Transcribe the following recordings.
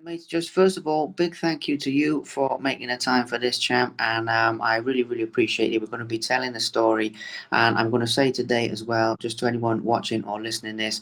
Mate, just first of all, big thank you to you for making the time for this, champ. And I really, really appreciate it. We're going to be telling the story. And I'm going to say today as well, just to anyone watching or listening this,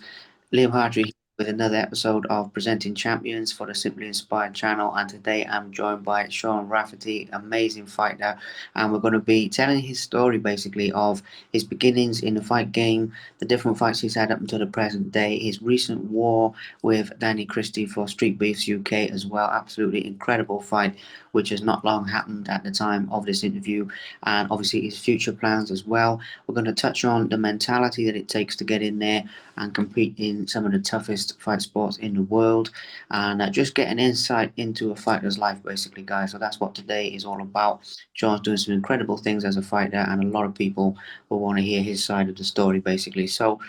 Liam Hartree with another episode of Presenting Champions for the Simply Inspired channel. And today I'm joined by Shaun Rafferty, amazing fighter. And we're going to be telling his story basically of his beginnings in the fight game, the different fights he's had up until the present day, his recent war with Danny Christie for Street Beefs UK as well. Absolutely incredible fight, which has not long happened at the time of this interview. And obviously his future plans as well. We're going to touch on the mentality that it takes to get in there and compete in some of the toughest fight sports in the world, and just get an insight into a fighter's life basically, guys. So that's what today is all about. John's doing some incredible things as a fighter, and a lot of people will want to hear his side of the story basically. So,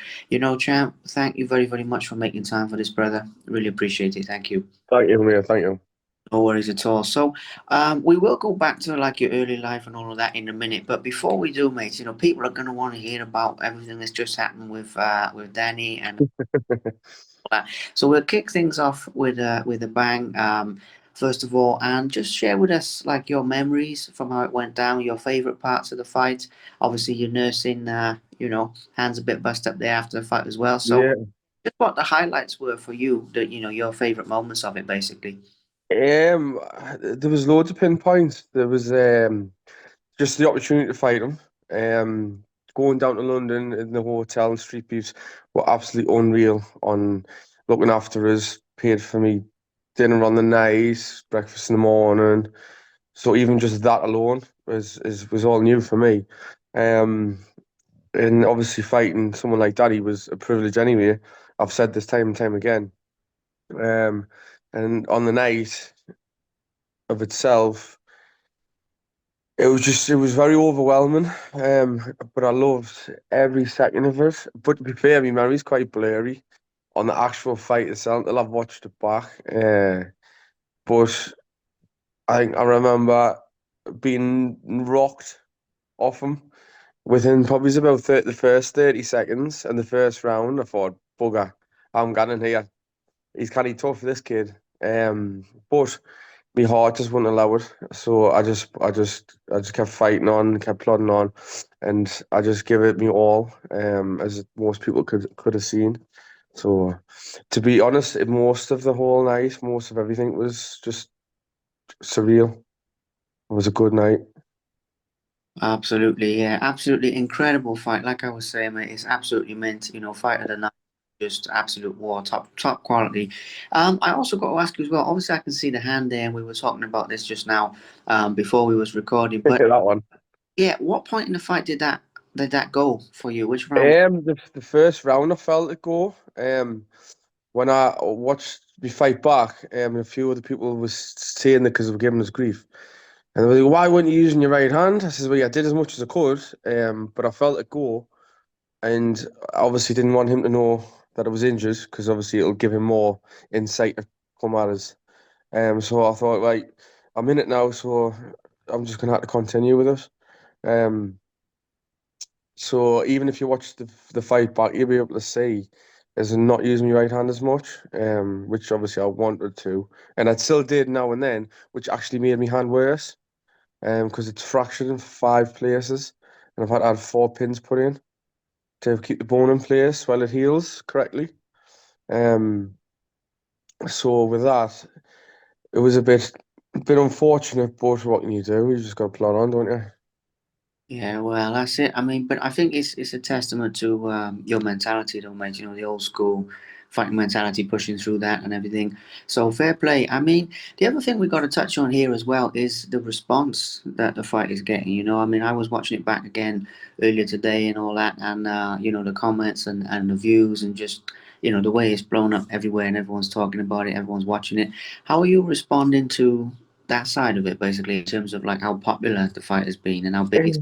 champ, thank you very, very much for making time for this, brother. Really appreciate it. Thank you. Thank you, Mia. Thank you. No worries at all. So, we will go back to like your early life and all of that in a minute. But before we do, mate, people are going to want to hear about everything that's just happened with Danny and all that. So we'll kick things off with a bang. First of all, and just share with us like your memories from how it went down, your favorite parts of the fight. Obviously, you're nursing, hands a bit bust up there after the fight as well. So, Yeah. just what the highlights were for you, that your favorite moments of it, basically. Um, there was loads of pinpoints. There was just the opportunity to fight him. Going down to London in the hotel and street beefs were absolutely unreal. On looking after us, paid for me dinner on the night, breakfast in the morning. So even just that alone was all new for me. Um, and obviously fighting someone like Daddy was a privilege anyway. I've said this time and time again. Um, and on the night of itself, it was very overwhelming. But I loved every second of it. But to be fair, my memory's quite blurry on the actual fight itself until I've watched it back. But I think I remember being rocked off him within probably about the first 30 seconds in the first round. I thought, bugger, I'm getting here. He's kind of tough, this kid. But my heart just wouldn't allow it. So I just kept fighting on, kept plodding on, and I just give it me all, as most people could have seen. So, to be honest, most of the whole night, most of everything was just surreal. It was a good night. Absolutely, yeah, absolutely incredible fight. Like I was saying, mate, it's absolutely meant, fight of the night, just absolute war, top quality. I also got to ask you as well. Obviously, I can see the hand there, and we were talking about this just now, before we was recording. But That one. yeah, what point in the fight did that go for you? Which round? The first round I felt it go. When I watched me fight back, a few other people was saying that because they were giving us grief. And they were like, why weren't you using your right hand? I says, well, yeah, I did as much as I could, but I felt it go. And I obviously didn't want him to know that I was injured because obviously it'll give him more insight to come at us. So I thought, right, I'm in it now, so I'm just going to have to continue with it. Um, so even if you watch the fight back, you'll be able to see as in not using my right hand as much, which obviously I wanted to, and I still did now and then, which actually made my hand worse, because it's fractured in 5 places, and I've had to have 4 pins put in to keep the bone in place while it heals correctly. Um, so with that, it was a bit unfortunate, but what can you do? You just got to plod on, don't you? Yeah, well, that's it. I mean, but I think it's a testament to your mentality, though, mate. The old school fighting mentality, pushing through that and everything. So fair play. I mean, the other thing we got to touch on here as well is the response that the fight is getting. I mean, I was watching it back again earlier today and all that, and the comments and the views and just the way it's blown up everywhere and everyone's talking about it, everyone's watching it. How are you responding to that side of it, basically, in terms of like how popular the fight has been and how big it's.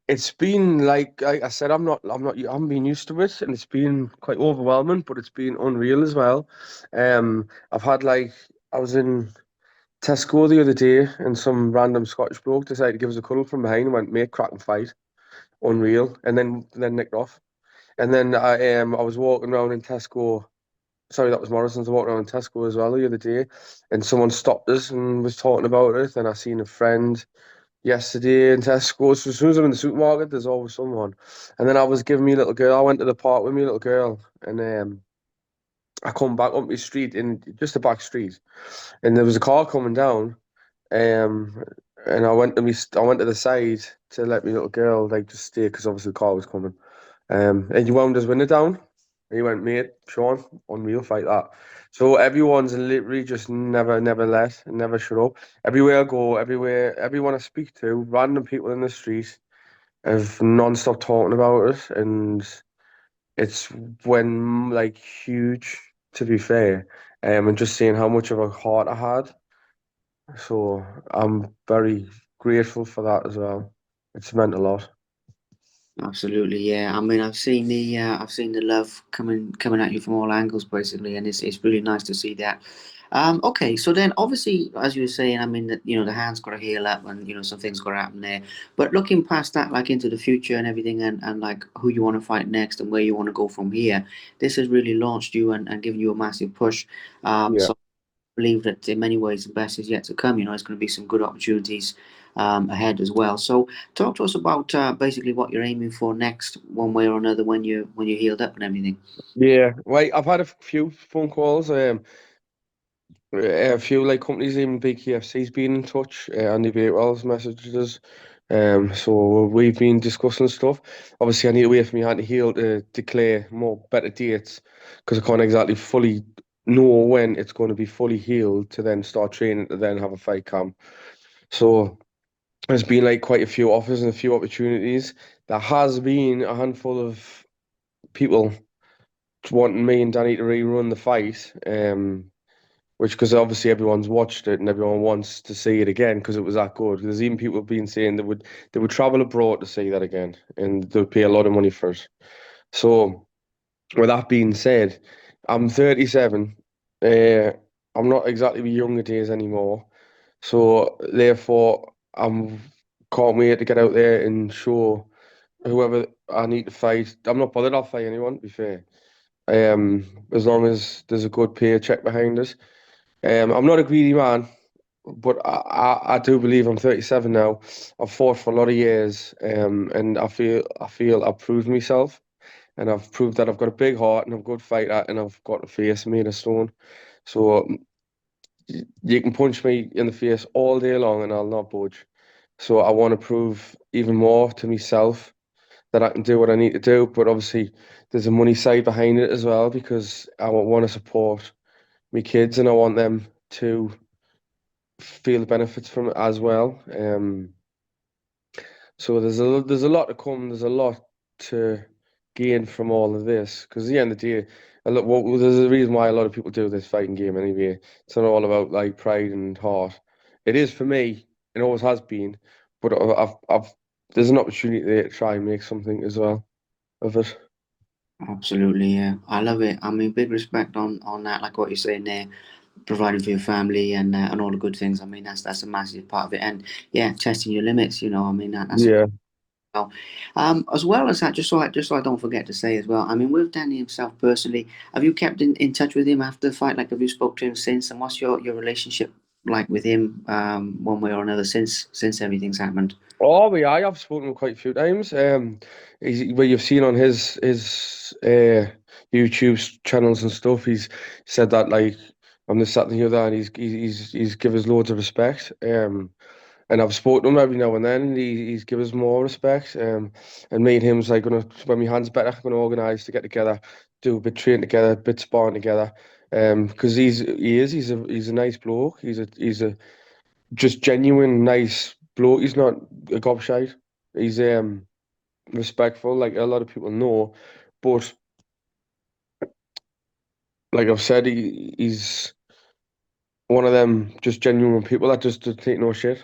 It's been like I said, I haven't been used to it, and it's been quite overwhelming, but it's been unreal as well. I've had I was in Tesco the other day, and some random Scottish bloke decided to give us a cuddle from behind and went, "Mate, crack and fight." Unreal, and then nicked off. And then I was walking around in Tesco sorry, that was Morrison's. I walked around Tesco as well the other day, and someone stopped us and was talking about it. And I seen a friend yesterday in Tesco. So as soon as I'm in the supermarket, there's always someone. And then I was giving me a little girl. I went to the park with me little girl, and I come back up my street in just a back street, and there was a car coming down. Um, and I went to the side to let my little girl like just stay because obviously the car was coming. And he wound his window down. And he went, mate, Sean, unreal fight that. So everyone's literally just never let, and never shut up. Everywhere I go, everyone I speak to, random people in the street have non-stop talking about it, and it's when like huge, to be fair. And just seeing how much of a heart I had. So I'm very grateful for that as well. It's meant a lot. Absolutely, yeah. I mean, I've seen the love coming at you from all angles, basically, and it's really nice to see that. Okay, so then obviously, as you were saying, I mean, that the hand's got to heal up, and some things got to happen there. But looking past that, like into the future and everything, and like who you want to fight next and where you want to go from here, this has really launched you and given you a massive push. Yeah. So believe that in many ways the best is yet to come. There's going to be some good opportunities ahead as well. So talk to us about basically what you're aiming for next, one way or another, when you're healed up and everything. Yeah, right. I've had a few phone calls. A few like companies, even big KFC's been in touch. Andy Batewell's messaged us. So we've been discussing stuff. Obviously, I need to wait for my hand to heal to declare more better dates because I can't exactly fully know when it's going to be fully healed to then start training to then have a fight camp. So there's been like quite a few offers and a few opportunities. There has been a handful of people wanting me and Danny to rerun the fight. Which because obviously everyone's watched it and everyone wants to see it again because it was that good. There's even people been saying they would travel abroad to see that again and they'd pay a lot of money for it. So with that being said, I'm 37. Uh, I'm not exactly the younger days anymore. So therefore, I'm can't wait to get out there and show whoever I need to fight. I'm not bothered. I'll fight anyone. To be fair, as long as there's a good paycheck behind us. I'm not a greedy man, but I do believe I'm 37 now. I've fought for a lot of years, and I feel I've proved myself, and I've proved that I've got a big heart and I'm a good fighter, and I've got a face made of stone. So you can punch me in the face all day long, and I'll not budge. So I want to prove even more to myself that I can do what I need to do. But obviously, there's a money side behind it as well because I want to support my kids, and I want them to feel the benefits from it as well. So there's a lot to come. There's a lot to gain from all of this because at the end of the day, there's a reason why a lot of people do this fighting game anyway. It's not all about like pride and heart. It is for me. It always has been. But there's an opportunity there to try and make something as well of it. Absolutely, yeah. I love it. I mean, big respect on that, like what you're saying there, providing for your family and all the good things. I mean, that's a massive part of it, and yeah, testing your limits. I mean, that's Yeah. well. As well as that, just so I don't forget to say as well. I mean, with Danny himself personally, have you kept in touch with him after the fight? Like, have you spoke to him since? And what's your relationship like with him, one way or another, since everything's happened? Oh, yeah, I've spoken to him quite a few times. Where you've seen on his YouTube channels and stuff, he's said that like I'm this, that, and the other, and he's give us loads of respect. And I've spoken to him every now and then, and he's give us more respect. And me and him's like gonna when my hands better, gonna organise to get together, do a bit training together, a bit sparring together. Because he's a nice bloke. He's a just genuine nice bloke. He's not a gobshite. He's respectful, like a lot of people know. But like I've said, he's one of them just genuine people that just don't take no shit.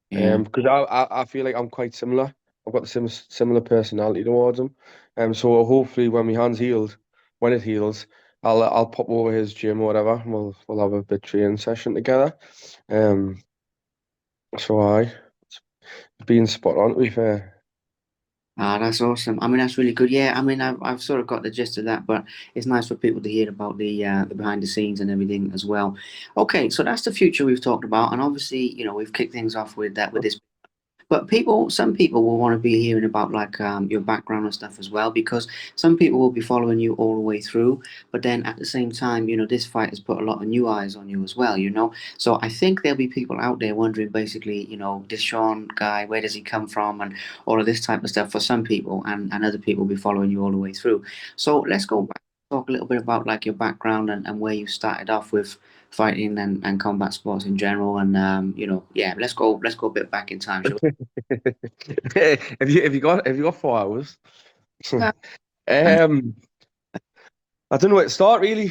Yeah. Because I feel like I'm quite similar. I've got the similar personality towards him. So hopefully when my hand's healed, when it heals, I'll pop over his gym or whatever. And we'll have a bit training session together. Um, so it's been spot on to be fair. Ah, that's awesome. I mean, that's really good. Yeah, I mean, I've sort of got the gist of that, but it's nice for people to hear about the behind the scenes and everything as well. Okay, so that's the future we've talked about, and obviously, we've kicked things off with that with this. But some people will want to be hearing about like your background and stuff as well, because some people will be following you all the way through. But then at the same time, this fight has put a lot of new eyes on you as well. So I think there'll be people out there wondering, basically, this Sean guy, where does he come from, and all of this type of stuff for some people, and other people will be following you all the way through. So let's go back, talk a little bit about like your background and where you started off with fighting and combat sports in general. And yeah, let's go a bit back in time, shall Have you got 4 hours? we? um, I don't know where to start really.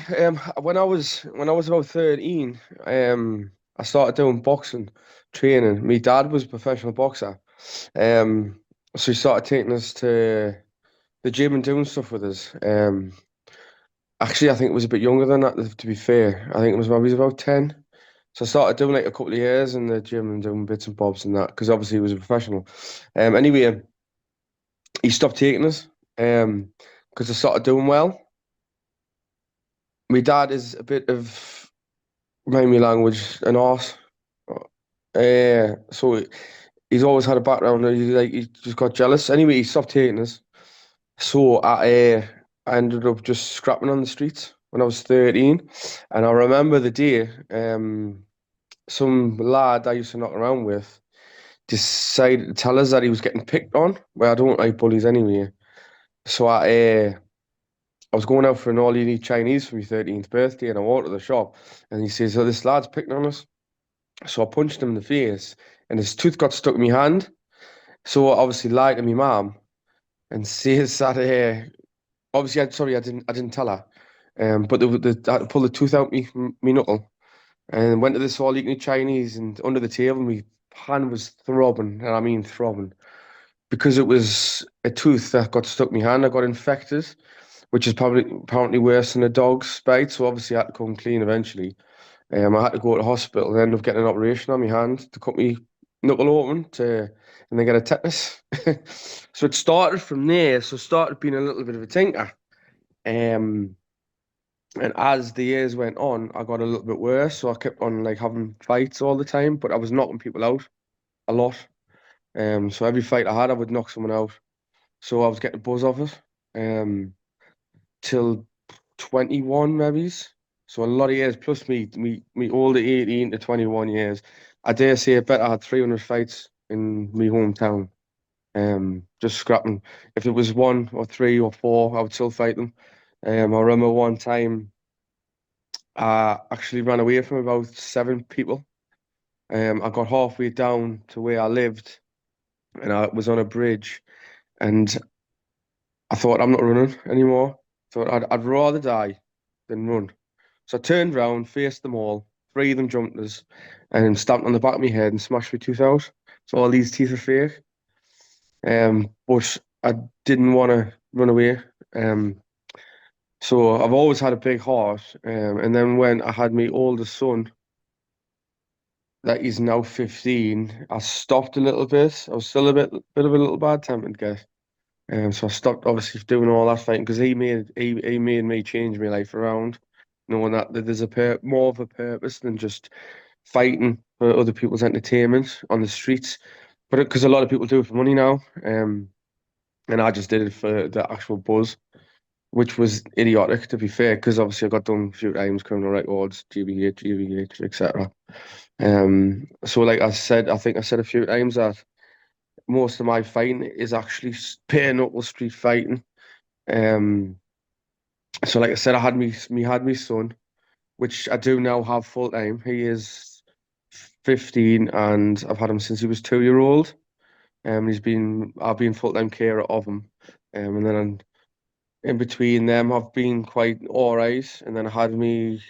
When I was about 13, I started doing boxing training. My dad was a professional boxer. So he started taking us to the gym and doing stuff with us. Actually, I think it was a bit younger than that, to be fair. I think it was maybe about 10. So I started doing like a couple of years in the gym and doing bits and bobs and that, because obviously he was a professional. Anyway, he stopped taking us because I started doing well. My dad is a bit of, mind me language, an arse. So he's always had a background that he just got jealous. Anyway, he stopped taking us. So I ended up just scrapping on the streets when I was 13. And I remember the day some lad I used to knock around with decided to tell us that he was getting picked on. Well, I don't like bullies anyway. So I was going out for an all-you-need Chinese for my 13th birthday, and I walked to the shop, and he says, "Oh, this lad's picking on us." So I punched him in the face, and his tooth got stuck in my hand. So I obviously lied to my mum and says that obviously, I didn't tell her. But I had to pull the tooth out me knuckle, and went to this all-you-can-eat Chinese, and under the table, my hand was throbbing, and I mean throbbing, because it was a tooth that got stuck in my hand. I got infected, which is probably apparently worse than a dog's bite. So obviously, I had to come clean eventually. I had to go to the hospital and end up getting an operation on my hand to cut me knuckle open and then get a tetanus. So it started from there. So it started being a little bit of a tinker. Um, and as the years went on, I got a little bit worse. So I kept on like having fights all the time, but I was knocking people out a lot. So every fight I had, I would knock someone out. So I was getting a buzz off it. Till 21 maybe. So a lot of years plus me older 18 to 21 years. I dare say I bet I had 300 fights in my hometown. Just scrapping. If it was one or three or four, I would still fight them. I remember one time I actually ran away from about 7 people. I got halfway down to where I lived, and I was on a bridge, and I thought I'm not running anymore. Thought I'd rather die than run. So I turned round, faced them all, three of them jumped us, and stamped on the back of my head and smashed my tooth out. So all these teeth are fake. But I didn't want to run away. Um, so I've always had a big heart. And then when I had my oldest son, that is now 15, I stopped a little bit. I was still a bit of a little bad tempered guy. So I stopped obviously doing all that fighting because he made me change my life around, knowing that there's more of a purpose than just fighting for other people's entertainment on the streets. But because a lot of people do it for money now, and I just did it for the actual buzz, which was idiotic to be fair. Because obviously I got done a few times, criminal records, GBH, etc. So like I said, I think I said a few times that most of my fighting is actually bare knuckle street fighting. Um, so like I said, I had me son, which I do now have full time. He is 15, and I've had him since he was 2 year old. I've been full time carer of him. And then in between them, I've been quite alright. And then I had me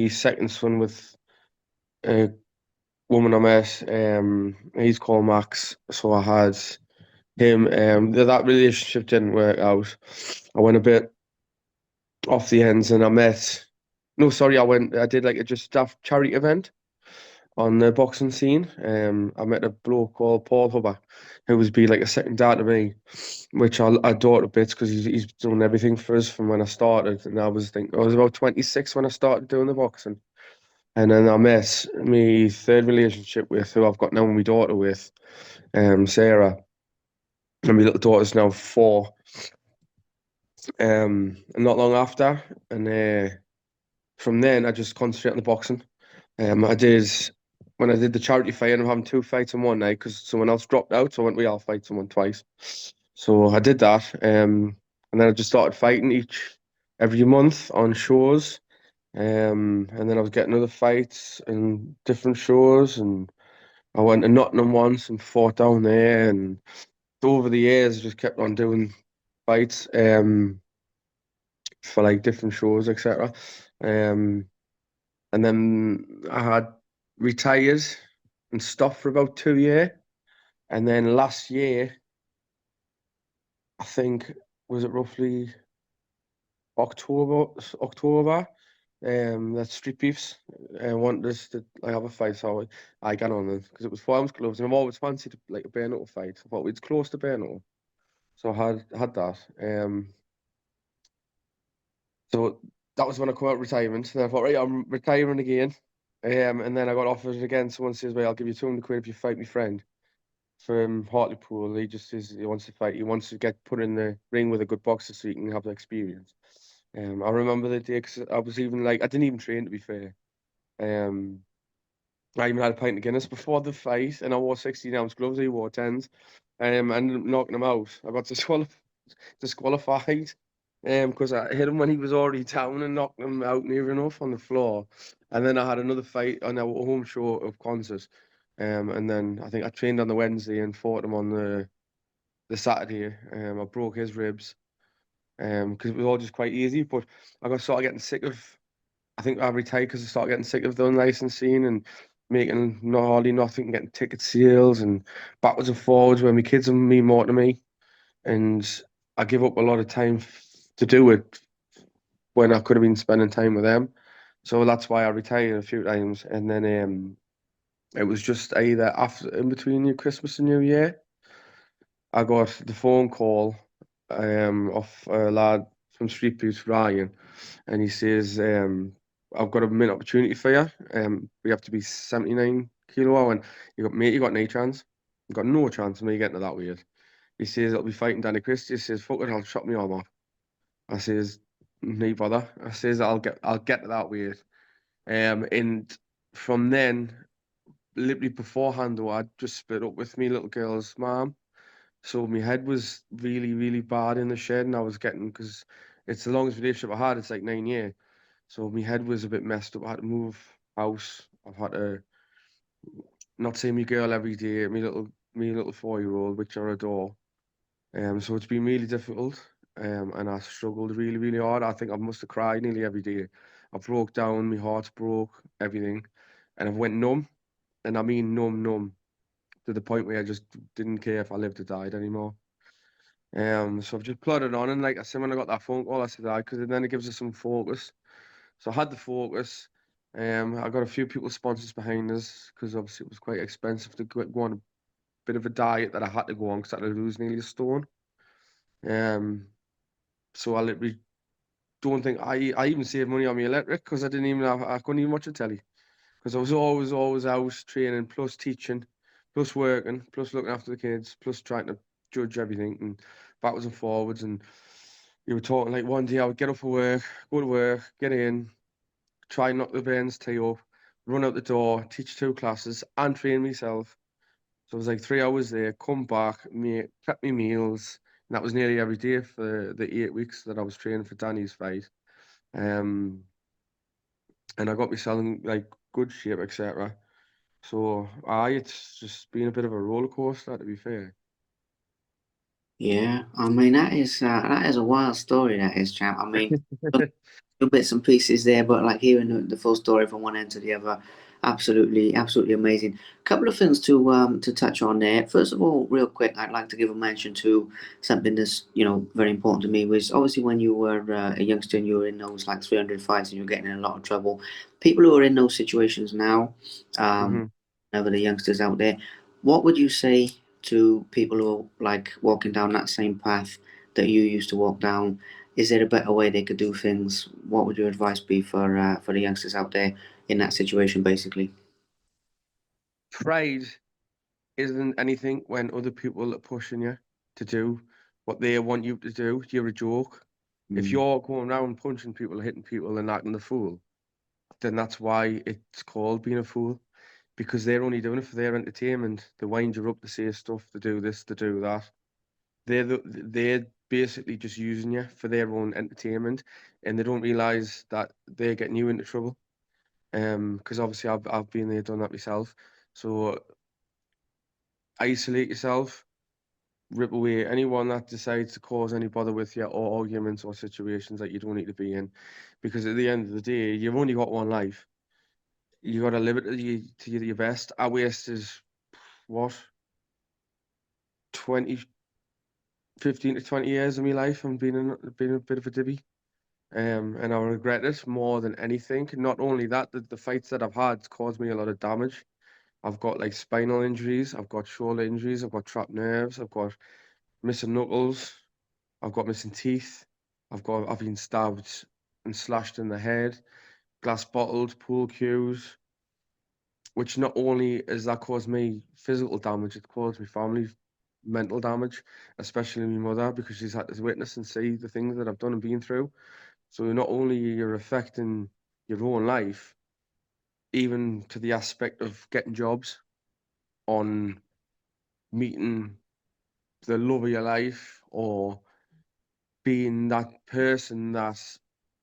second son with a woman I met. He's called Max. So I had him. That relationship didn't work out. I went a bit off the ends, and I met. No, sorry, I did like a just staff charity event, on the boxing scene. I met a bloke called Paul Hubber, who was be like a second dad to me, which I adored a bit because he's done everything for us from when I started. And I was about 26 when I started doing the boxing. And then I met my third relationship with who I've got now my daughter with, Sarah. And my little daughter's now 4. And not long after. And from then I just concentrated on the boxing. I did when I did the charity fight, and I'm having 2 fights in one night because someone else dropped out, so I went we all fight someone twice. So I did that, and then I just started fighting each every month on shows, and then I was getting other fights and different shows, and I went to Nottingham once and fought down there, and over the years I just kept on doing fights, for like different shows, etc. Um, and then I had retired and stopped for about 2 years. And then last year, I think, was it roughly October, that Street Beefs wanted us to like have a fight. So I got on it because it was Farms Gloves, and I've always fancied like a bare knuckle fight. I thought it's close to bare knuckle, so I had that. So that was when I come out of retirement. And I thought, right, I'm retiring again. And then I got offered again. Someone says, well, I'll give you 200 quid if you fight my friend from Hartlepool. He just says he wants to fight. He wants to get put in the ring with a good boxer so he can have the experience. I remember the day because I was even like, I didn't even train to be fair. Um, I even had a pint of Guinness before the fight, and I wore 16-ounce gloves. He wore 10s. I ended up knocking him out. I got disqualified because I hit him when he was already down and knocked him out near enough on the floor. And then I had another fight on our home show of Concerts. And then I think I trained on the Wednesday and fought him on the Saturday. I broke his ribs because it was all just quite easy. But I got sort of getting sick of. I think I retired because I started getting sick of the unlicensing and making not hardly nothing, getting ticket sales and backwards and forwards when my kids and me more to me. And I give up a lot of time to do it when I could have been spending time with them. So that's why I retired a few times. And then it was just either after in between New Christmas and New Year, I got the phone call of a lad from Street Boots, Ryan, and he says, I've got a mint opportunity for you. We have to be 79 kilo, and you got no chance. You got no chance of me getting to that weight. He says I'll be fighting Danny Christie. He says, fuck it, I'll chop me arm off. I says, no bother. I says I'll get to that weight. And from then, literally beforehand though, I just split up with me little girl's mom. So my head was really, really bad in the shed, and I was getting because it's the longest relationship I had. It's like 9 years. So my head was a bit messed up. I had to move house. I've had to not see my girl every day. My little 4-year-old, which I adore. So it's been really difficult. And I struggled really, really hard. I think I must have cried nearly every day. I broke down. My heart broke. Everything, and I went numb. And I mean numb, numb to the point where I just didn't care if I lived or died anymore. So I've just plodded on, and like I said, when I got that phone call, I said, "I," because then it gives us some focus. So I had the focus. I got a few people sponsors behind us because obviously it was quite expensive to go on a bit of a diet that I had to go on because I had to lose nearly a stone. Um, so I literally don't think I even saved money on my electric because I couldn't even watch the telly because I was always out training plus teaching, plus working, plus looking after the kids, plus trying to judge everything and backwards and forwards. And you were talking like one day I would get up for work, go to work, get in, try and knock the Bairns tee up, run out the door, teach 2 classes, and train myself. So it was like 3 hours there, come back, prep me meals. And that was nearly every day for the 8 weeks that I was training for Danny's fight. Um, and I got myself in like good shape, etc. So it's just been a bit of a roller coaster, to be fair. Yeah, I mean that is a wild story. That is, champ. I mean, little bits and pieces there, but like hearing the full story from one end to the other, absolutely, absolutely amazing. Couple of things to touch on there. First of all, real quick, I'd like to give a mention to something that's very important to me. Was obviously when you were a youngster and you were in those like 300 fights and you were getting in a lot of trouble. People who are in those situations now, Hmm. whenever the youngsters out there, what would you say to people who are like walking down that same path that you used to walk down? Is there a better way they could do things? What would your advice be for the youngsters out there in that situation, basically? Pride isn't anything when other people are pushing you to do what they want you to do. You're a joke. If Mm. you're going around punching people, hitting people, and acting the fool, then that's why it's called being a fool. Because they're only doing it for their entertainment. They wind you up to say stuff, to do this, to do that. They're basically just using you for their own entertainment, and they don't realize that they're getting you into trouble. Because obviously I've been there, done that myself. So isolate yourself, rip away anyone that decides to cause any bother with you or arguments or situations that you don't need to be in. Because at the end of the day, you've only got one life. You got to live it to your best. I wasted what 20, 15 to 20 years of my life and being a bit of a divvy. And I regret it more than anything. Not only that, the fights that I've had caused me a lot of damage. I've got like spinal injuries, I've got shoulder injuries, I've got trapped nerves, I've got missing knuckles, I've got missing teeth, I've been stabbed and slashed in the head, glass bottled, pool cues, which not only has that caused me physical damage, it caused my family mental damage, especially my mother, because she's had to witness and see the things that I've done and been through. So not only you're affecting your own life, even to the aspect of getting jobs, on meeting the love of your life, or being that person that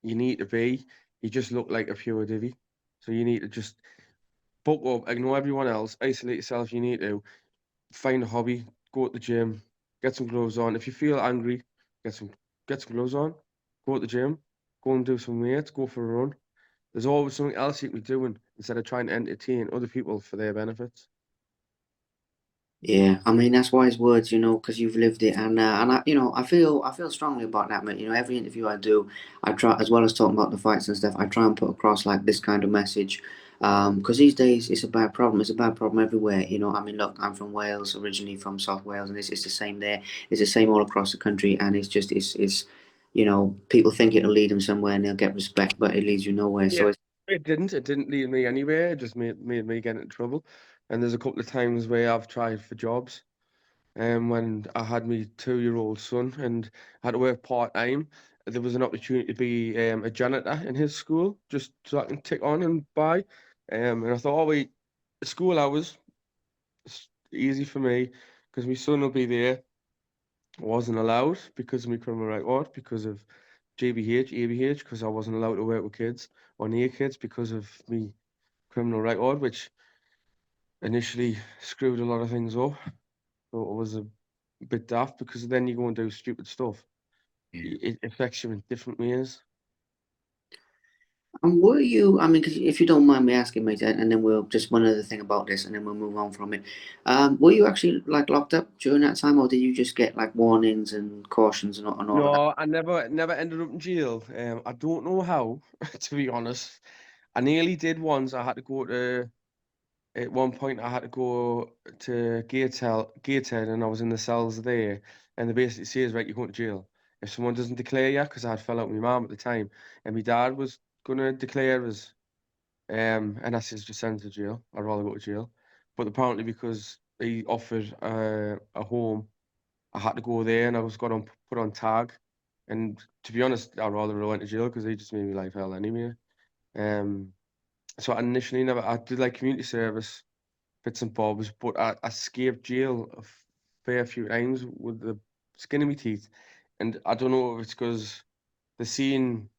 you need to be, you just look like a pure divvy. So you need to just buck up, ignore everyone else, isolate yourself. You need to find a hobby, go to the gym, get some gloves on. If you feel angry, get some get some gloves on, go to the gym, go and do some weights, go for a run. There's always something else you can be doing instead of trying to entertain other people for their benefits. Yeah, I mean that's wise words, because you've lived it, and I feel strongly about that, mate. Every interview I do, I try as well as talking about the fights and stuff. I try and put across like this kind of message, because these days it's a bad problem. It's a bad problem everywhere. I mean, look, I'm from Wales, originally from South Wales, and it's the same there. It's the same all across the country, and it's people think it'll lead them somewhere and they'll get respect, but it leads you nowhere. Yeah, So it's it didn't. It didn't lead me anywhere. It just made me get into trouble. And there's a couple of times where I've tried for jobs. When I had my 2-year-old son and had to work part time, there was an opportunity to be a janitor in his school, just so I can tick on and buy. And I thought, oh wait, school hours, it's easy for me because my son will be there. Wasn't allowed because of my criminal record, because of GBH, ABH, because I wasn't allowed to work with kids or near kids because of me criminal record, which initially screwed a lot of things up. So it was a bit daft because then you go and do stupid stuff. It affects you in different ways. And were you, I mean, 'cause if you don't mind me asking, mate, and then we'll just one other thing about this and then we'll move on from it. Were you actually like locked up during that time or did you just get like warnings and cautions and all of that? No, I never ended up in jail. I don't know how, to be honest. I nearly did once. I had to go to At one point, I had to go to Gateshead, and I was in the cells there. And they basically says, right, you're going to jail. If someone doesn't declare you, because I had fell out with my mum at the time, and my dad was going to declare us, and I says, just send to jail. I'd rather go to jail. But apparently, because he offered a home, I had to go there, and I was got on put on tag. And to be honest, I'd rather have went to jail because they just made me life hell anyway. Um, so I initially never, I did like community service bits and bobs, but I escaped jail a fair few times with the skin of my teeth. And I don't know if it's because the seeing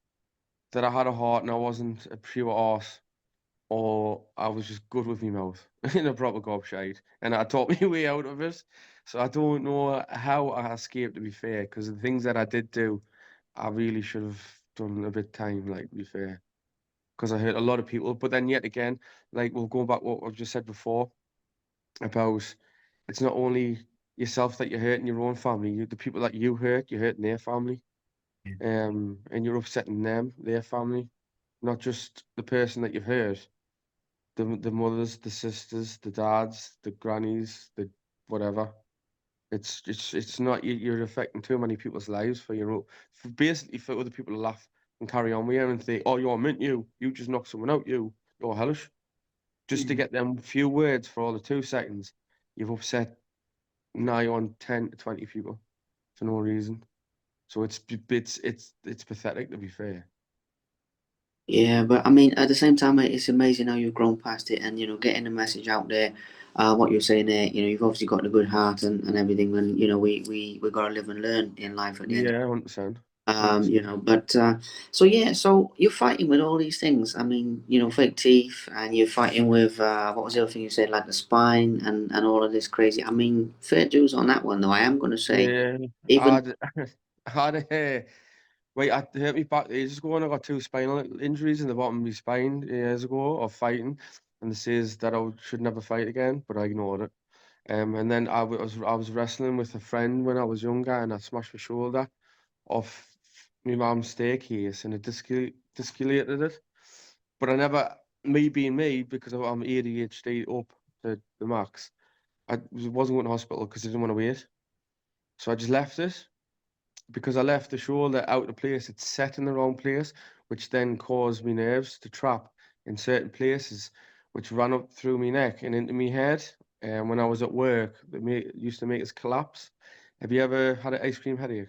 that I had a heart and I wasn't a pure arse, or I was just good with my mouth in a proper gobshite, and I taught my way out of it. So I don't know how I escaped, to be fair, because the things that I did do, I really should have done a bit time, like, to be fair, because I hurt a lot of people. But then yet again, like, we'll go back what I've just said before about it's not only yourself that you're hurting your own family, the people that you hurt, you're hurting their family, and you're upsetting them, their family, not just the person that you've hurt, the mothers, the sisters, the dads, the grannies, the whatever. It's not you're affecting too many people's lives for your own, for basically for other people to laugh and carry on with you and think, oh, you're mint, you just knocked someone out, you're hellish. Just to Mm. get them few words for all the 2 seconds, you've upset nigh on 10 to 20 people for no reason. So it's pathetic, to be fair. Yeah, but I mean, at the same time, mate, it's amazing how you've grown past it and, getting the message out there. What you're saying there, you've obviously got a good heart and everything. And, we got to live and learn in life at the end. Yeah, 100%. 100%. But so yeah, so you're fighting with all these things. I mean, fake teeth, and you're fighting with what was the other thing you said, like the spine and all of this crazy. I mean, fair dues on that one, though. I am going to say, Yeah, I even had, I had wait, I hurt me back ages ago and I got 2 spinal injuries in the bottom of my spine years ago of fighting. And they says that should never fight again, but I ignored it. And then I was wrestling with a friend when I was younger and I smashed my shoulder off my mum's staircase and it disculated it. But I never, me being me, because I'm ADHD up to the max, wasn't going to hospital because I didn't want to wait. So I just left it because I left the shoulder out of place. It's set in the wrong place, which then caused me nerves to trap in certain places, which ran up through my neck and into my head. And when I was at work, it used to make us collapse. Have you ever had an ice cream headache?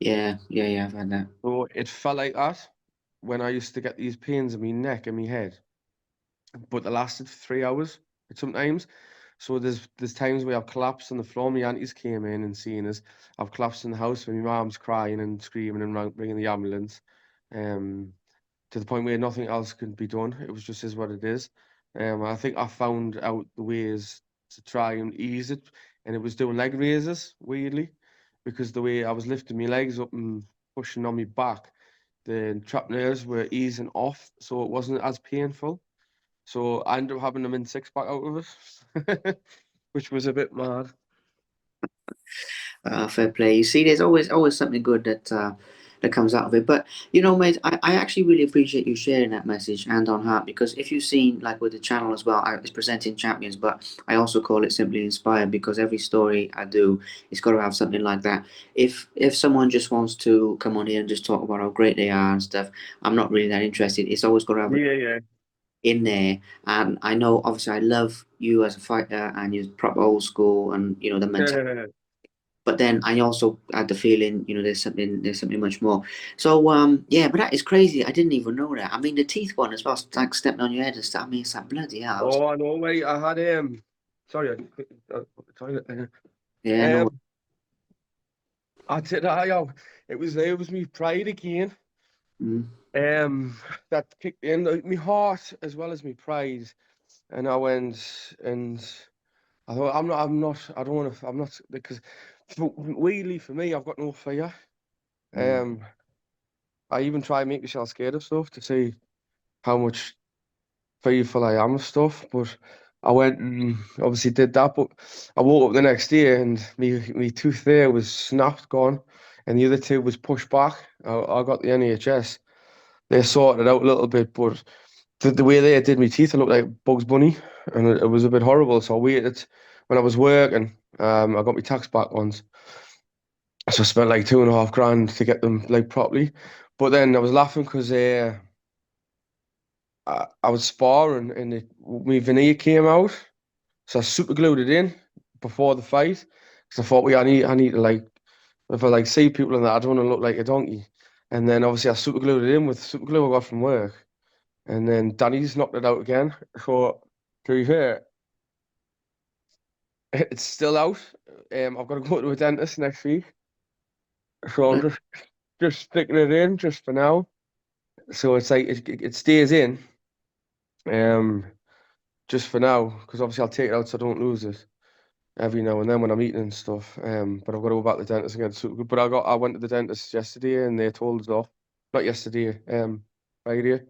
yeah, yeah, yeah, I've had that. So it felt like that when I used to get these pains in my neck and my head, but they lasted for 3 hours sometimes. So there's times where I've collapsed on the floor. My aunties came in and seen us. I've collapsed in the house when my mom's crying and screaming and ringing the ambulance. Um, to the point where nothing else could be done. It was just is what it is. I think I found out the ways to try and ease it, and it was doing leg raises weirdly, because the way I was lifting my legs up and pushing on my back, the trap nerves were easing off, so it wasn't as painful. So I ended up having them in six pack out of it, which was a bit mad. Fair play. You see, there's always something good that comes out of it. But mate, I actually really appreciate you sharing that message hand on heart, because if you've seen, like, with the channel as well, it's presenting champions, but I also call it Simply Inspired, because every story I do, it's got to have something like that. If someone just wants to come on here and just talk about how great they are and stuff, I'm not really that interested. It's always got to have a Yeah, yeah. in there. And I know, obviously, I love you as a fighter, and you're proper old school, and the mentality. But then I also had the feeling, there's something much more. So yeah, but that is crazy. I didn't even know that. I mean, the teeth one as well, like stepping on your head and stuff. I mean, it's like bloody hell. Oh, I know, mate. I had Sorry, I just quickly the toilet. Yeah, no. Um, I did. It was me pride again. Mm, That kicked in like, my heart as well as my pride, and I went and I thought I don't want to. I'm not because weirdly for me, I've got no fear. mm, Um, I even try and make myself scared of stuff to see how much fearful I am of stuff, but I went and obviously did that. But I woke up the next day and me tooth there was snapped, gone, and the other two was pushed back. I got the NHS. They sorted it out a little bit, but the way they did my teeth, it looked like Bugs Bunny, and it was a bit horrible. So I waited when I was working. I got my tax back once, so I spent like 2.5 grand to get them like properly. But then I was laughing because I was sparring and my veneer came out. So I super glued it in before the fight because I thought, well, I need to like, if I like see people and that, I don't want to look like a donkey. And then obviously I super glued it in with super glue I got from work. And then Danny's knocked it out again. So to be fair, it's still out. I've got to go to a dentist next week. So I'm but just sticking it in just for now. So it's like it stays in. Um, just for now, because obviously I'll take it out so I don't lose it every now and then when I'm eating and stuff. But I've got to go back to the dentist again. So, but I went to the dentist yesterday and they told us off. Not yesterday, Friday,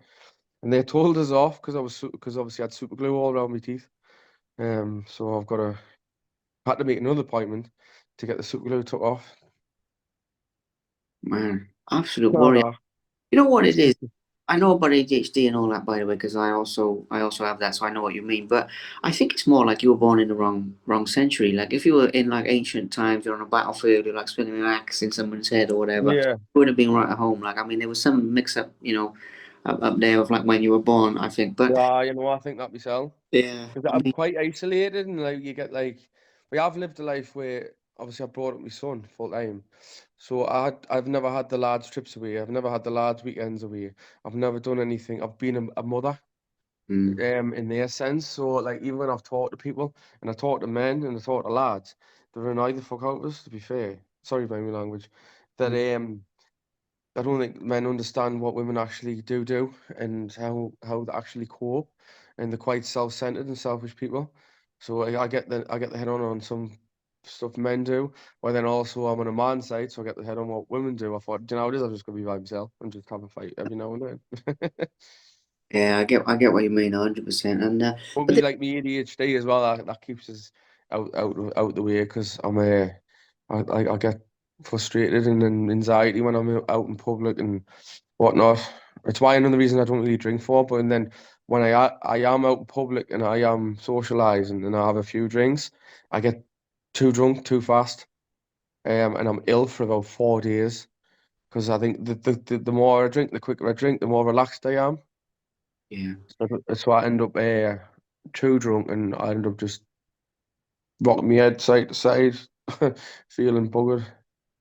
and they told us off because obviously I had super glue all around my teeth. So I've got to had to make another appointment to get the super glue took off. Man, absolute No, warrior. no. You know what it is? I know about ADHD and all that, by the way, because I also have that, so I know what you mean. But I think it's more like you were born in the wrong century. Like if you were in like ancient times, you're on a battlefield, you're like swinging an axe in someone's head or whatever, Yeah, you would have been right at home. Like I mean, there was some mix up, up there of like when you were born. I think, but yeah, I think that myself. yeah, Because I I'm mean, quite isolated and like you get like we have lived a life where obviously I brought up my son full time. So I've never had the lads trips away. I've never had the lads weekends away. I've never done anything. I've been a mother mm, in their sense. So like even when I've talked to people and I talk to men and I talk to lads, they're annoyed the fuck out of us, to be fair. Sorry about my language. That mm, I don't think men understand what women actually do and how they actually cope, and they're quite self-centered and selfish people. So I get the head on some stuff men do, but then also I'm on a man's side, so I get the head on what women do. I thought, do you know what it is? I'm just gonna be by myself and just have a fight every now and then. yeah, I get what you mean, 100%. And but Probably like me ADHD as well. That keeps us out the way because I get frustrated and then anxiety when I'm out in public and whatnot. It's why another reason I don't really drink for. But and then when I am out in public and I am socializing and I have a few drinks, I get too drunk too fast. And I'm ill for about 4 days because I think the more I drink, the quicker I drink, the more relaxed I am. yeah. So I end up too drunk and I end up just rocking my head side to side, feeling buggered.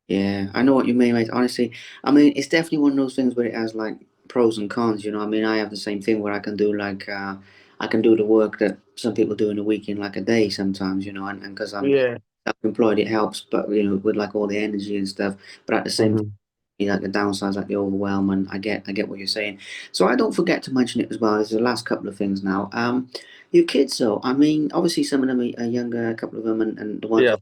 Yeah, I know what you mean, mate. Honestly, I mean, it's definitely one of those things where it has like pros and cons. I mean, I have the same thing where I can do like I can do the work that some people do in a week in like a day sometimes. And because I'm Yeah. self-employed, it helps. But with like all the energy and stuff. But at the same time, Hmm. like the downsides, like the overwhelm, and I get what you're saying. So I don't forget to mention it as well. There's the last couple of things now. Your kids, though. I mean, obviously some of them are younger, a couple of them, and the ones. Yeah.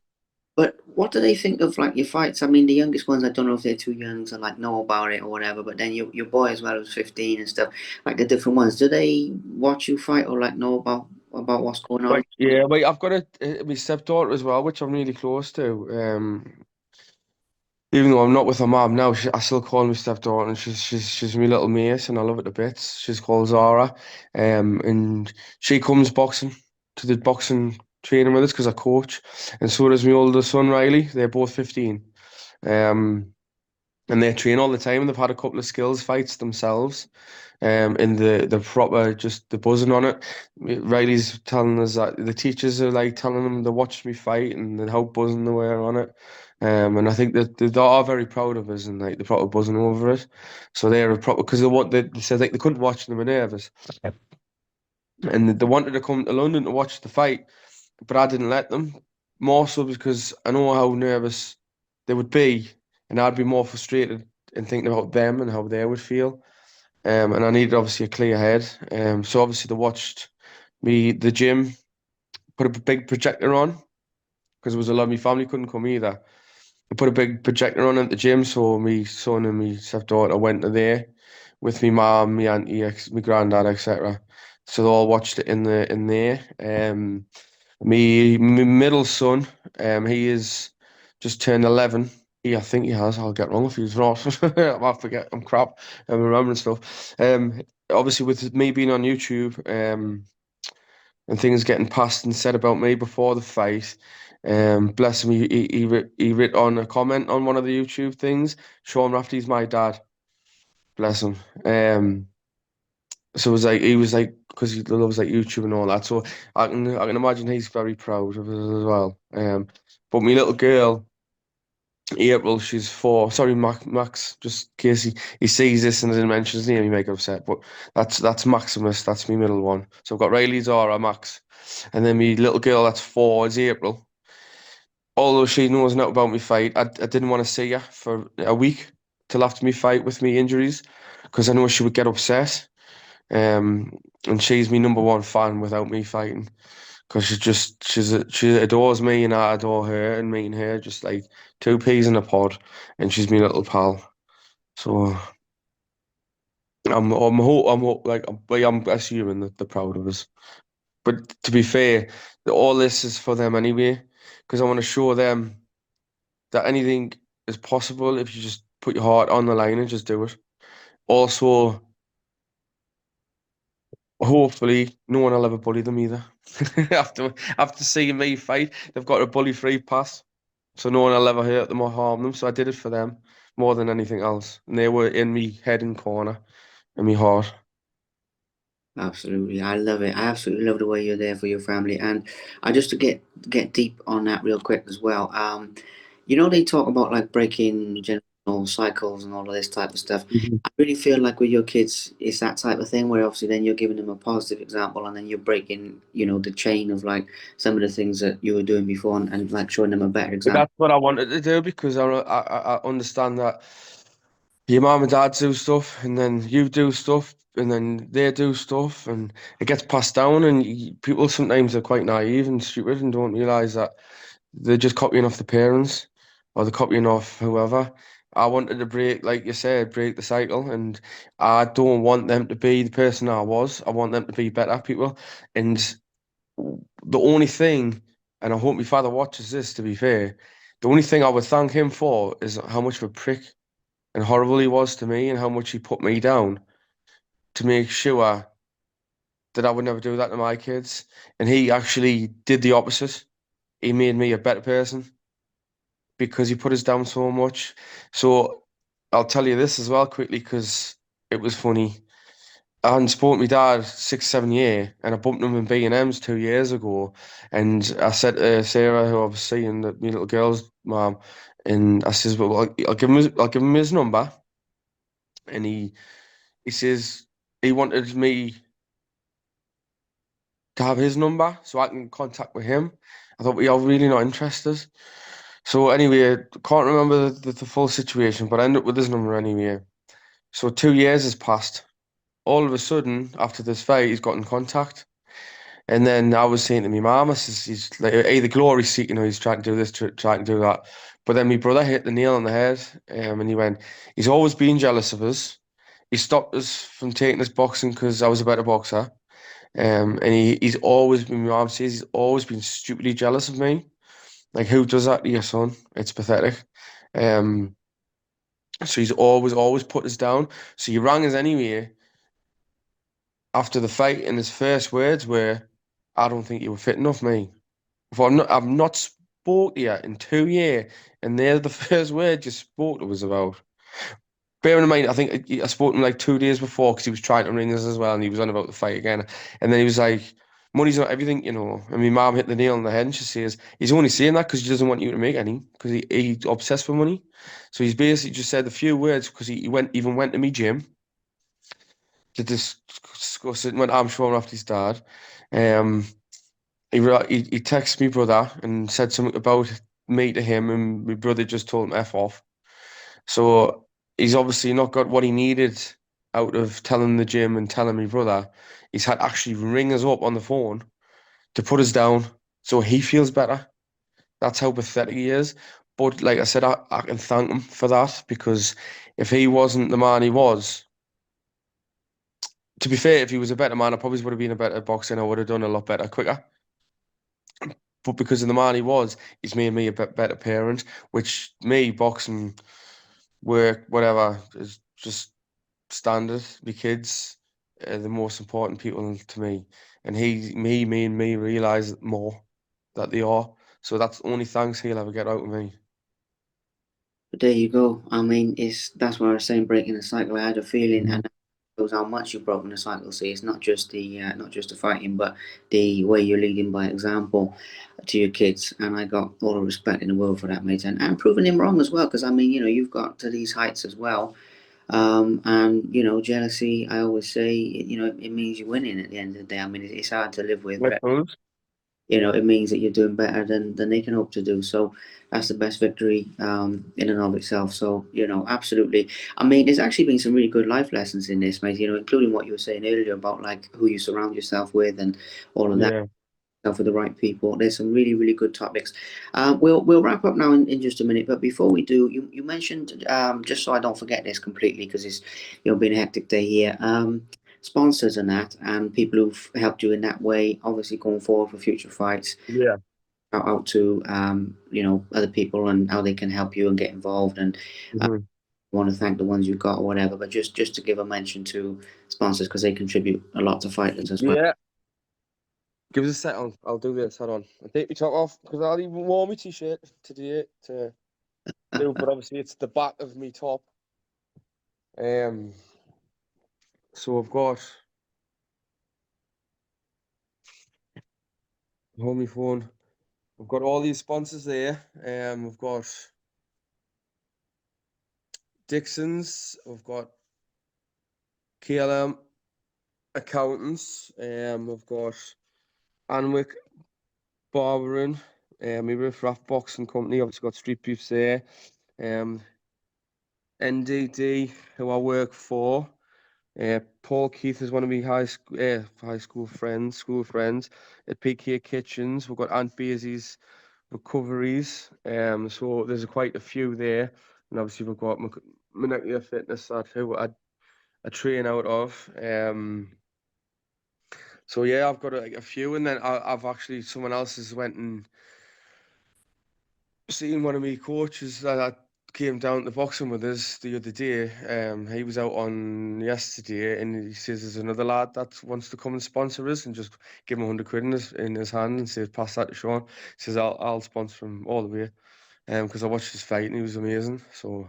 But what do they think of like your fights? I mean, the youngest ones, I don't know if they're too young to like know about it or whatever. But then your boy as well, who's 15 and stuff, like the different ones. Do they watch you fight or like know about what's going on? Wait, I've got my stepdaughter as well, which I'm really close to. Even though I'm not with her mom now, I still call her my stepdaughter, and she's my little mate, and I love it to bits. She's called Zara, and she comes boxing to the boxing training with us because I coach, and so does my older son Riley. They're both 15, um, and they train all the time. And they've had a couple of skills fights themselves, in the proper just the buzzing on it. Riley's telling us that the teachers are like telling them they watched me fight and then how buzzing they were on it. And I think that they are very proud of us and like they're proper buzzing over it. So they're a proper because they said like they couldn't watch them were nervous and they wanted to come to London to watch the fight, but I didn't let them. More so because I know how nervous they would be, and I'd be more frustrated in thinking about them and how they would feel. And I needed obviously a clear head. So obviously they watched me the gym, put a big projector on because there was a lot of my family couldn't come either. I put a big projector on at the gym, so my son and my stepdaughter went to there with me mum, my auntie, my granddad, etc. So they all watched it in there. My middle son, he is just turned 11. I think he has. I'll get wrong if he's not. I forget. I'm crap. I'm remembering stuff. Obviously, with me being on YouTube, and things getting passed and said about me before the fight, bless him, he writ on a comment on one of the YouTube things. Shaun Rafferty's my dad. Bless him. So it was like he was like because he loves like YouTube and all that. So I can imagine he's very proud of us as well. But my little girl, April, she's 4. Sorry, Max, just in case he sees this and didn't mention his name, he may get upset. But that's Maximus. That's my middle one. So I've got Riley, Zara, Max, and then my little girl that's 4 is April. Although she knows not about me fight, I didn't want to see her for a week till after me fight with me injuries because I know she would get upset. Um, and she's my number one fan without me fighting, because she adores me and I adore her, and me and her just like two peas in a pod, and she's my little pal. So I'm assuming that they're proud of us. But to be fair, all this is for them anyway, because I want to show them that anything is possible if you just put your heart on the line and just do it. Also, hopefully, no one will ever bully them either. After seeing me fight, they've got a bully-free pass, so no one will ever hurt them or harm them. So I did it for them more than anything else, and they were in me head and corner, in me heart. Absolutely, I love it. I absolutely love the way you're there for your family, and I just to get deep on that real quick as well. They talk about like breaking generational cycles and all of this type of stuff. Mhm. I really feel like with your kids, it's that type of thing where obviously then you're giving them a positive example, and then you're breaking, the chain of like some of the things that you were doing before, and like showing them a better But example. that's what I wanted to do, because I understand that your mom and dad do stuff, and then you do stuff, and then they do stuff, and it gets passed down. And people sometimes are quite naive and stupid and don't realize that they're just copying off the parents, or they're copying off whoever. I wanted to break, like you said, break the cycle, and I don't want them to be the person I was. I want them to be better people. And the only thing, and I hope my father watches this, to be fair, the only thing I would thank him for is how much of a prick and horrible he was to me, and how much he put me down to make sure that I would never do that to my kids. And he actually did the opposite. He made me a better person because he put us down so much. So I'll tell you this as well quickly, because it was funny. I hadn't spoken to my dad 6, 7 years, and I bumped him in B&M's 2 years ago. And I said to Sarah, who I was seeing, that my little girl's mom, and I says, "Well, I'll give him his number." And he says he wanted me to have his number so I can contact with him. I thought, we are really not interested. So anyway, can't remember the full situation, but I ended up with his number anyway. So 2 years has passed. All of a sudden, after this fight, he's got in contact. And then I was saying to my mum, I says, he's like either glory seeking or he's trying to do this, trying to do that. But then my brother hit the nail on the head, and he went, he's always been jealous of us. He stopped us from taking us boxing because I was a better boxer. And he's always been, my mum says, he's always been stupidly jealous of me. Like, who does that to your son? It's pathetic. Um, so he's always put us down. So he rang us anyway after the fight, and his first words were, "I don't think you were fit enough, mate." If I've not spoke to you in 2 years, and they're the first words you spoke to us about. Bearing in mind, I think I spoke to him like 2 days before because he was trying to ring us as well, and he was on about the fight again. And then he was like, "Money's not everything, you know." And my mum hit the nail on the head, and she says, "He's only saying that because he doesn't want you to make any, because he's obsessed with money." So he's basically just said a few words because he went to me gym to discuss it. When I'm Shaun Rafferty's dad, um, he texted me brother and said something about me to him, and my brother just told him F off. So he's obviously not got what he needed out of telling the gym and telling my brother. He's had to actually ring us up on the phone to put us down so he feels better. That's how pathetic he is. But like I said, I can thank him for that, because if he wasn't the man he was, to be fair, if he was a better man, I probably would have been a better boxer and I would have done a lot better quicker. But because of the man he was, he's made me a better parent, which me, boxing, work, whatever, is just standard. The kids are the most important people to me. And me and me realise more that they are. So that's the only thanks he'll ever get out of me. But there you go. I mean, that's what I was saying, breaking the cycle. I had a feeling, Mhm. and that shows how much you've broken the cycle. See, it's not just the fighting, but the way you're leading by example to your kids. And I got all the respect in the world for that, mate. And proving him wrong as well, because I mean, you've got to these heights as well. And jealousy. I always say, it means you're winning at the end of the day. I mean, it's hard to live with, Like but those. it means that you're doing better than they can hope to do. So that's the best victory in and of itself. So, absolutely. I mean, there's actually been some really good life lessons in this, mate, including what you were saying earlier about like who you surround yourself with and all of that Yeah. stuff with the right people. There's some really, really good topics. We'll wrap up now in just a minute. But before we do, you mentioned, just so I don't forget this completely, because it's, been a hectic day here. Sponsors and that, and people who've helped you in that way, obviously going forward for future fights. Yeah. Shout out to other people and how they can help you and get involved. And Hmm. want to thank the ones you got or whatever. But just to give a mention to sponsors because they contribute a lot to fighters as well. Yeah. Give us a second. I'll do this. Hold on. I'll take my top off because I'll even wear my t-shirt today to do. But obviously, it's the back of me top. Um. So I've got hold my phone. We've got all these sponsors there. We've got Dixon's. We've got KLM Accountants. We've got Anwick Barbering. My Riff Raff Boxing Company. Obviously got Street Beefs there. Um, NDD, who I work for. Paul Keith is one of my high school friends, at PK Kitchens. We've got Aunt Basie's Recoveries. So there's quite a few there, and obviously we've got Molecular Fitness that who I train out of. So yeah, I've got a few, and then I've actually someone else has went and seen one of my coaches that came down to boxing with us the other day. He was out on yesterday, and he says there's another lad that wants to come and sponsor us, and just give him 100 quid in his hand and says pass that to Sean. He says I'll sponsor him all the way. Because I watched his fight and he was amazing. So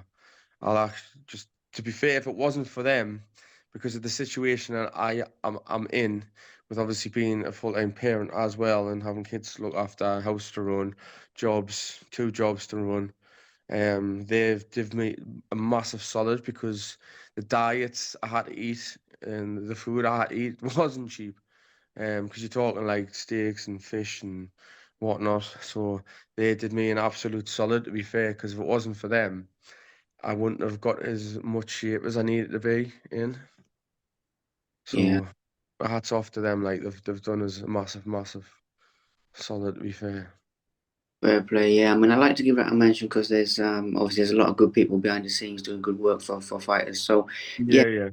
I'll actually just to be fair, if it wasn't for them, because of the situation that I'm in, with obviously being a full-time parent as well and having kids to look after, a house to run, jobs, two jobs to run, they've given me a massive solid because the diets I had to eat and the food I had to eat wasn't cheap. Because you're talking like steaks and fish and whatnot. So they did me an absolute solid, to be fair, because if it wasn't for them, I wouldn't have got as much shape as I needed to be in. Yeah. So hats off to them. Like they've done us a massive, massive solid, to be fair. Fair play, yeah. I mean, I like to give that a mention because there's obviously there's a lot of good people behind the scenes doing good work for fighters. So, yeah, Yeah, yeah,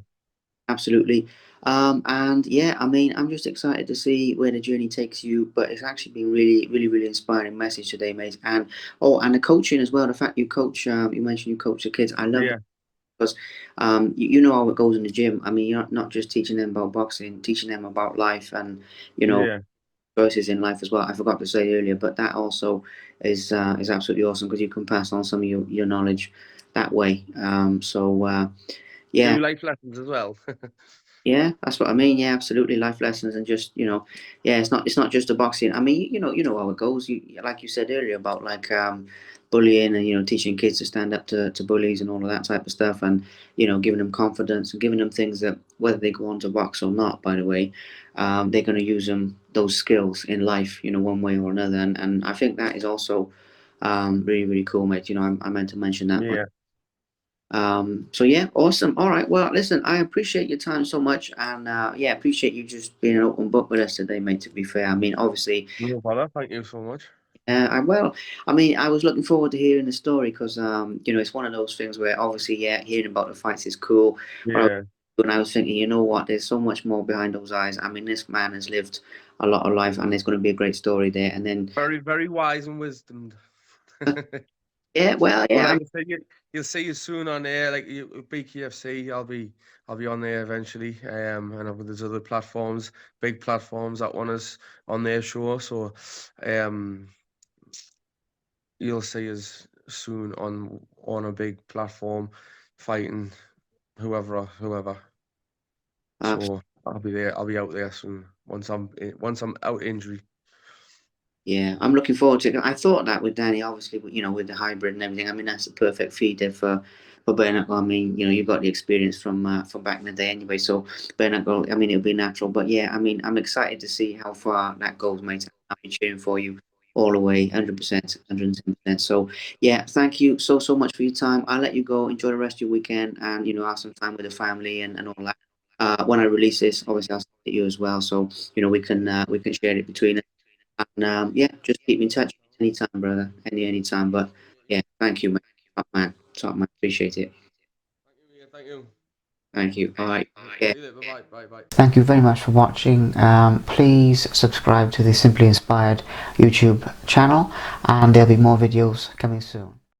absolutely. And yeah, I mean, I'm just excited to see where the journey takes you. But it's actually been really, really, really inspiring message today, mate. And and the coaching as well. The fact you coach, you mentioned you coach the kids. I love that yeah, because you know how it goes in the gym. I mean, you're not just teaching them about boxing, teaching them about life and you know yeah, choices in life as well. I forgot to say earlier, but that also is absolutely awesome because you can pass on some of your knowledge that way. Yeah, do life lessons as well. yeah, that's what I mean. Yeah, absolutely, life lessons and just yeah, it's not just a boxing. I mean, you know how it goes. Like you said earlier about like bullying and teaching kids to stand up to bullies and all of that type of stuff, and giving them confidence and giving them things that whether they go on to box or not, by the way, they're going to use those skills in life, one way or another, and I think that is also really really cool, mate. I meant to mention that. Yeah, So yeah, awesome. All right. Well, listen, I appreciate your time so much, and yeah, appreciate you just being an open book with us today, mate. To be fair, I mean, obviously, no bother. Thank you so much. I mean, I was looking forward to hearing the story because it's one of those things where obviously, yeah, hearing about the fights is cool, but Yeah, when I was thinking, you know what, there's so much more behind those eyes. I mean, this man has lived a lot of life, and there's going to be a great story there. And then, very, very wise and wisdomed. yeah, well, Well, yeah, like I said, you'll see you soon on there. Like BKFC, I'll be on there eventually. There's other platforms, big platforms that want us on their show. So, um, you'll see us soon on a big platform, fighting whoever. uh, So I'll be there. I'll be out there soon once I'm out injury. yeah, I'm looking forward to it. I thought that with Danny, obviously, with the hybrid and everything. I mean, that's the perfect feed there for Bernard. I mean, you've got the experience from back in the day anyway. So Bernard, I mean, it'll be natural. But yeah, I mean, I'm excited to see how far that goes, mate. I'll be cheering for you all the way, 100%, 110%. So yeah, thank you so much for your time. I'll let you go. Enjoy the rest of your weekend, and have some time with the family and all that. When I release this, obviously I'll send it you as well, so we can share it between us. And yeah, just keep in touch anytime, brother. Anytime. But yeah, thank you, man. Top man. Top man. Appreciate it. Thank you, Ian. Thank you. Thank you. All right. See you later. Bye bye. Bye bye. Thank you very much for watching. Please subscribe to the Simply Inspired YouTube channel, and there'll be more videos coming soon.